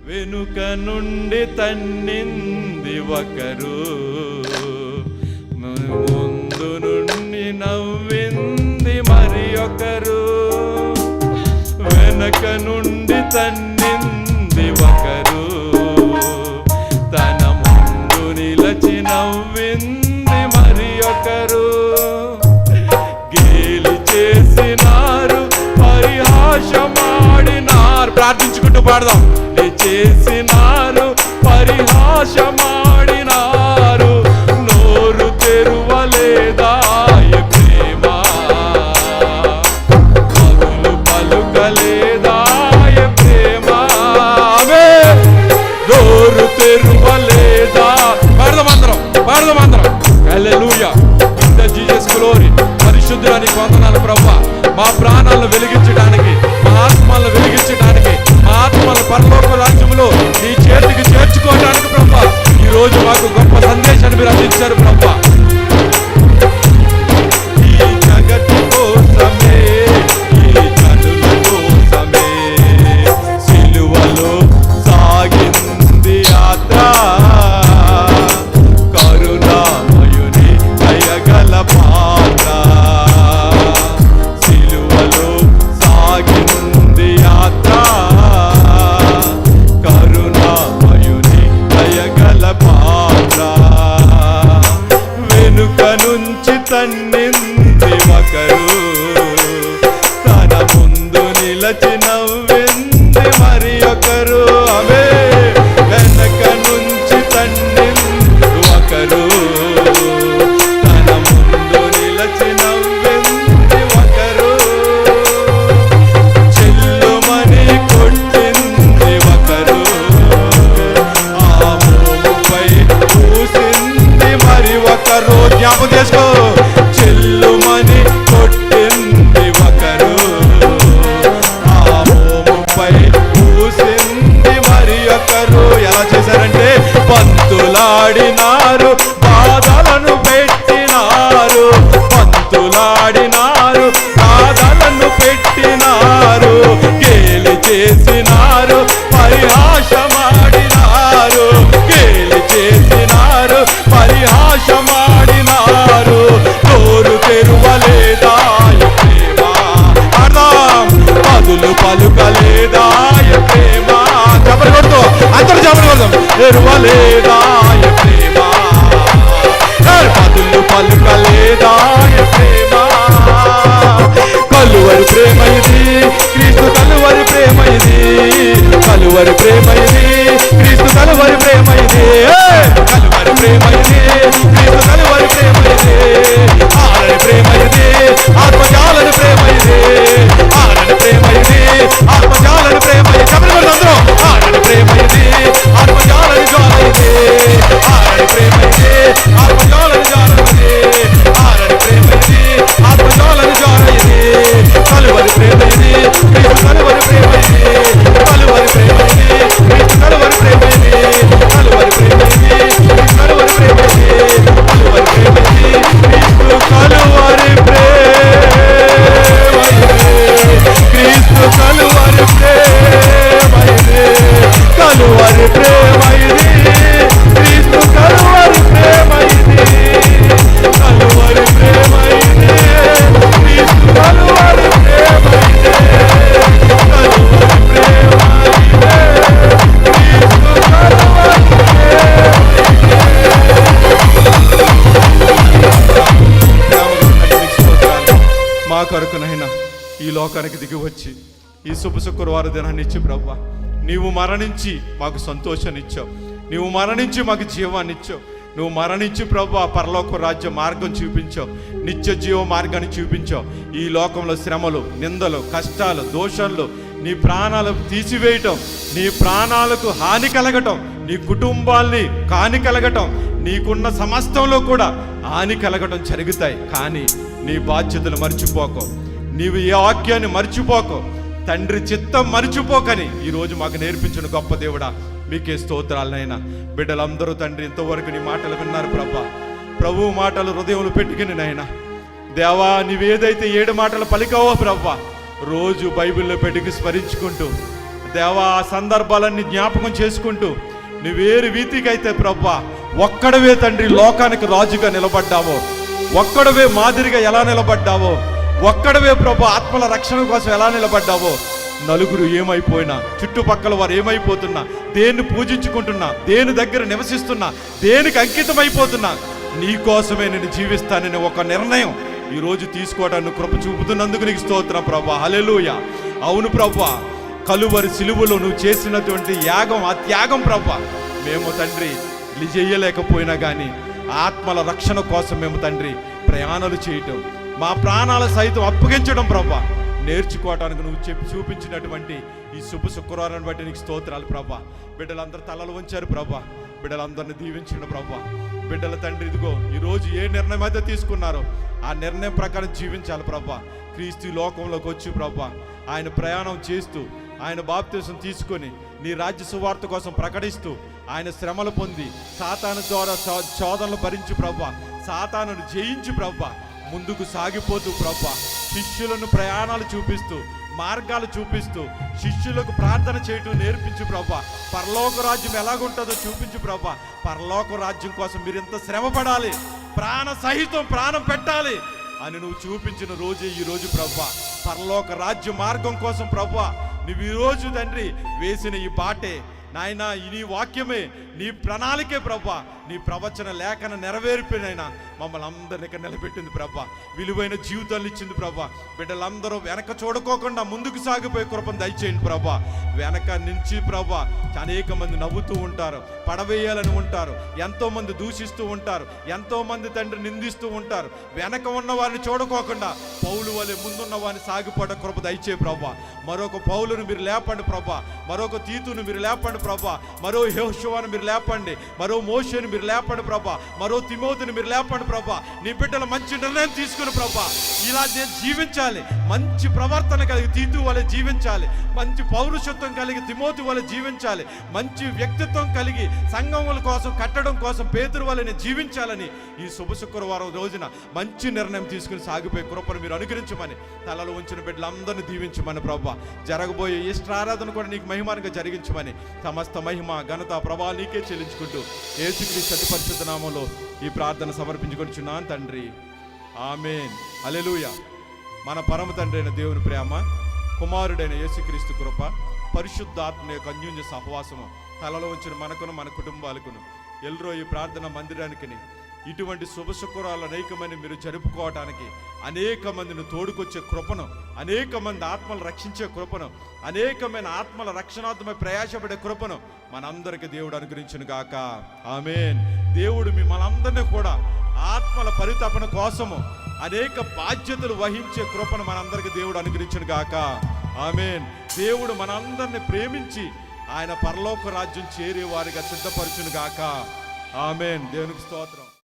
వెనుక నుండి తన్నింది ఒకరు, ముందు నుండి నవ్వింది మరి ఒకరు. వెనక నుండి తన్నింది ఒకరు, తన ముందు నిలచి నవ్వింది మరి ఒకరు. గేలి చేసినారు, పరిహాసమాడినారు. ప్రార్థించుకుంటూ పాడదాం. చేసినారు, పరిహాసమాడినారు, నోరు తెరువలేదాయ ప్రేమ, పలులు పలుకలేదాయ ప్రేమ. నోరు తెరువలేదా. పాడదామందరం, పాడదామందరం. హల్లెలూయా. ఇంత జీసస్ గ్లోరీ. పరిశుద్ధానికి వందనాలు ప్రభువా. మా ప్రాణాలను వెలిగించడానికి, మా ఆత్మలను వెలిగించడానికి, మా ఆత్మలను పరలోక రాజ్యంలో నీ చేతికి చేర్చుకోవడానికి ప్రభువా ఈ రోజు మాకు గొప్ప సందేశాన్ని మీరు అందించారు ప్రభువా. ఈ జగత్తు కోసమే, ఈ జనుల కోసమే సిలువలో సాగింది యాత్ర, కరుణామయుని దయగల పాత్ర. సిలువలో సాగింది యాత్ర, కరుణామయుని దయగల పాత్ర. వెనుక నుంచి తన్నింది ఒకరు, తన ముందు నిలచి నవ్వింది మరి ఒకరు. అవే వెనక నుంచి తన్నింది ఒకరు, తన ముందు నిలచి నవ్వింది ఒకరు. చెల్లుమని కొట్టింది ఒకరు, ఆ మోముపై పూసింది మరి ఒకరు. జ్ఞాపకం చేసుకో. చెల్లుమని కొట్టింది ఒకరు, ఆ మోముపై పూసింది మరి ఒకరు. ఎలా చేశారంటే పంతులాడినారు, బాధలను పెట్టినారు, పంతులాడినారు, బాధలను పెట్టినారు. గేలి చేసినారు, పరిహాసమాడినారు, గేలి చేసినారు, పరిహాసమాడినారు, నోరు తెరువలేదాయ ప్రేమ. అర్థం పదులు పలుకలేదాయ ప్రేమ. జబరి కొడుతూ అందరూ జబరి కొడదాం. తెరువలేదాయ ప్రేమ, పదులు పలుకలేదాయ ప్రేమ. కలువరి ప్రేమ ఇది, క్రీస్తు కలువరి ప్రేమ ఇది, కలువరి ప్రేమ ఇది, క్రీస్తు కలువరి ప్రేమ ఇది, కలువరి ప్రేమ ఇది, క్రీస్తు కలువరి ప్రేమ ఇది. ఆరని ప్రేమ ఇది, ఆత్మజాలని ప్రేమ ఇది, ఆరని ప్రేమ ఇది, ఆత్మజాలని ప్రేమ ఇది. చెప్పండి అందరూ. ఆరని ప్రేమ ఇది, ఆత్మజాలని జ్వాల ఇది, ఆరని ప్రేమ ఇది, ఆత్మజాలని జ్వాల ఇది, ఆరని ప్రేమ ఇది, ఆత్మజాలని జ్వాల ఇది. కలువరి ప్రేమ ఇది, క్రీస్తు కలువరి ప్రేమ ఇది, కలువరి ప్రేమ ఇది, క్రీస్తు కలువరి ప్రేమ ఇది, కలువరి ప్రేమ ఇది, క్రీస్తు కలువరి ప్రేమ ఇది, కలువరి ప్రేమ ఇది, క్రీస్తు కలువరి ప్రేమ ఇది, క్రీస్తు కలువరి ప్రేమ ఇది, కలువరి ప్రేమ ఇది, క్రీస్తు కలువరి ప్రేమ ఇది, కలువరి ప్రేమ ఇది, క్రీస్తు కలువరి ప్రేమ ఇది, కలువరి ప్రేమ ఇది, క్రీస్తు కలువరి ప్రేమ. మా కొరకునైనా ఈ లోకానికి దిగి వచ్చి ఈ శుభ శుక్రవారం దినాన్ని ఇచ్చి ప్రభువా నీవు మరణించి మాకు సంతోషాన్ని ఇచ్చావు, నీవు మరణించి మాకు జీవాన్ని ఇచ్చావు, నువ్వు మరణించి ప్రభువా పరలోక రాజ్య మార్గం చూపించావు, నిత్య జీవ మార్గాన్ని చూపించావు. ఈ లోకంలో శ్రమలు, నిందలు, కష్టాలు, దోషాలు, నీ ప్రాణాలు తీసివేయటం, నీ ప్రాణాలకు హాని కలగటం, నీ కుటుంబాల్ని హాని కలగటం, నీకున్న సమస్తంలో కూడా హాని కలగటం జరుగుతాయి. కానీ నీ బాధ్యతలు మర్చిపోకు, నీవు ఏ వాక్యాన్ని మర్చిపోకు, తండ్రి చిత్తం మర్చిపోకని ఈరోజు మాకు నేర్పించిన గొప్ప దేవుడా మీకే స్తోత్రాలనైనా. బిడ్డలందరూ తండ్రి ఇంతవరకు నీ మాటలు విన్నారు ప్రభా. ప్రభువు మాటలు హృదయంలో పెట్టుకుని నాయనా దేవా నీవేదైతే 7 మాటలు పలికావో ప్రభా రోజు బైబిల్లో పెట్టుకు స్మరించుకుంటూ దేవా ఆ సందర్భాలన్నీ జ్ఞాపకం చేసుకుంటూ నువ్వేరు వీతికైతే ప్రభా ఒక్కడవే తండ్రి లోకానికి రాజుగా నిలబడ్డావో, ఒక్కడవే మాదిరిగా ఎలా నిలబడ్డావో, ఒక్కడవే ప్రభా ఆత్మల రక్షణ కోసం ఎలా నిలబడ్డావో, నలుగురు ఏమైపోయినా, చుట్టుపక్కల వారు ఏమైపోతున్నా, దేన్ని పూజించుకుంటున్నా, దేని దగ్గర నివసిస్తున్నా, దేనికి అంకితమైపోతున్నా, నీ కోసమే నేను జీవిస్తానని ఒక నిర్ణయం ఈరోజు తీసుకోవడానికి కృప చూపుతున్నందుకు నీకు స్తోత్రం ప్రభా. హల్లెలూయా. అవును ప్రభా, కలువరి సిలువలో నువ్వు చేసినటువంటి యాగం, ఆ త్యాగం ప్రభా మేము తండ్రి చేయలేకపోయినా కానీ ఆత్మల రక్షణ కోసం మేము తండ్రి ప్రయాణాలు చేయటం, మా ప్రాణాల సైతం అప్పగించడం ప్రభా నేర్చుకోవటానికి నువ్వు చూపించినటువంటి ఈ శుభ శుక్రవారాన్ని బట్టి నీకు స్తోత్రాలు ప్రభా. బిడ్డలందరూ తలలు వంచారు ప్రభా, బిడ్డలందరినీ దీవించిన ప్రభా. బిడ్డల తండ్రి ఇదిగో ఈరోజు ఏ నిర్ణయం అయితే తీసుకున్నారో ఆ నిర్ణయం ప్రకారం జీవించాలి ప్రభా. క్రీస్తు లోకంలోకి వచ్చి ప్రభా ఆయన ప్రయాణం చేస్తూ, ఆయన బాప్తిసం తీసుకొని నీ రాజ్య సువార్త కోసం ప్రకటిస్తూ, ఆయన శ్రమలు పొంది సాతాను ద్వారా శోధనలు భరించి ప్రభా, సాతానును జయించి ప్రభా ముందుకు సాగిపోతూ ప్రభా శిష్యులను ప్రయాణాలు చూపిస్తూ, మార్గాలు చూపిస్తూ, శిష్యులకు ప్రార్థన చేయటం నేర్పించు ప్రభా. పరలోక రాజ్యం ఎలాగుంటుందో చూపించు ప్రభా. పరలోక రాజ్యం కోసం మీరు ఎంత శ్రమ పడాలి, ప్రాణ సహితం ప్రాణం పెట్టాలి అని నువ్వు చూపించిన రోజే ఈ రోజు ప్రభా. పరలోక రాజ్య మార్గం కోసం ప్రభా నువ్వు ఈరోజు తండ్రి వేసిన ఈ బాటే నాయన, నీ వాక్యమే, నీ ప్రణాళికే ప్రభా, నీ ప్రవచన లేఖన నెరవేర్పినైనా మమ్మల్ని అందరినీ ఇక్కడ నిలబెట్టింది ప్రభా. విలువైన జీవితాలు ఇచ్చింది ప్రభా. బిడ్డలందరూ వెనక చూడుకోకుండా ముందుకు సాగిపోయే కృపను దయచేయండి ప్రభా. వెనక నుంచి ప్రభా అనేక మంది నవ్వుతూ ఉంటారు, పడవేయాలని ఉంటారు, ఎంతో మంది దూషిస్తూ ఉంటారు, ఎంతో మంది తండ్రి నిందిస్తూ ఉంటారు. వెనక ఉన్న వారిని చూడుకోకుండా పౌలు వలె ముందున్న వారిని సాగిపోవడం కృప దయచే ప్రభా. మరొక పౌలును మీరు లేపండి ప్రభా, మరొక తీతును మీరు లేపండి ప్రభా, మరో యెహోషువను మీరు లేపండి, మరో మోషేను మీరు లేపండి ప్రభా, మరో తిమోతిని మీరు లేపండి ప్రభా. నీ బిడ్డలు మంచి నిర్ణయం తీసుకుని ప్రభా ఇలా నేను జీవించాలి, మంచి ప్రవర్తన కలిగి తీతు వలె జీవించాలి, మంచి పౌరుషత్వం కలిగి తిమోతి వలె జీవించాలి, మంచి వ్యక్తిత్వం కలిగి సంఘముల కోసం కట్టడం కోసం పేతురు వలె నేను జీవించాలని ఈ శుభ శుక్రవారం రోజున మంచి నిర్ణయం తీసుకుని సాగిపోయే కృపను మీరు అనుగ్రహించమని, తలలో ఉంచిన బిడ్డలందరినీ దీవించమని ప్రభా. జరగబోయే ఇష్టారాధన కూడా నీకు మహిమానంగా జరిగించమని, సమస్త మహిమ ఘనత ప్రభావం నీకే చెల్లించుకుంటూ యేసుక్రీస్తు అతి పరిశుద్ధ నామములో ఈ ప్రార్థన సమర్పించుకొనిచున్నాను తండ్రి. ఆమేన్. హల్లెలూయా. మన పరమ తండ్రి అయిన దేవుని ప్రేమ, కుమారుడైన యేసుక్రీస్తు కృప, పరిశుద్ధాత్మ యొక్క అన్యోన్య సహవాసము తలలో ఉంచిన మనకును మన కుటుంబాలకును ఎల్రో ఈ ప్రార్థన మందిరానికి ఇటువంటి శుభ శుక్రాలు అనేకమంది మీరు జరుపుకోవటానికి అనేక మందిని తోడుకొచ్చే కృపను, అనేక మంది ఆత్మలు రక్షించే కృపను, అనేకమైన ఆత్మల రక్షణాత్మక ప్రయాసపడే కృపను మనందరికీ దేవుడు అనుగ్రహించును గాక. ఆమేన్. దేవుడు మనందరినీ కూడా ఆత్మల పరితపన కోసము అనేక బాధ్యతలు వహించే కృపను మనందరికీ దేవుడు అనుగ్రహించును గాక. ఆమేన్. దేవుడు మనందరిని ప్రేమించి ఆయన పరలోక రాజ్యం చేరే వారిగా సిద్ధపరచును గాక. ఆమేన్. దేవునికి స్తోత్రం.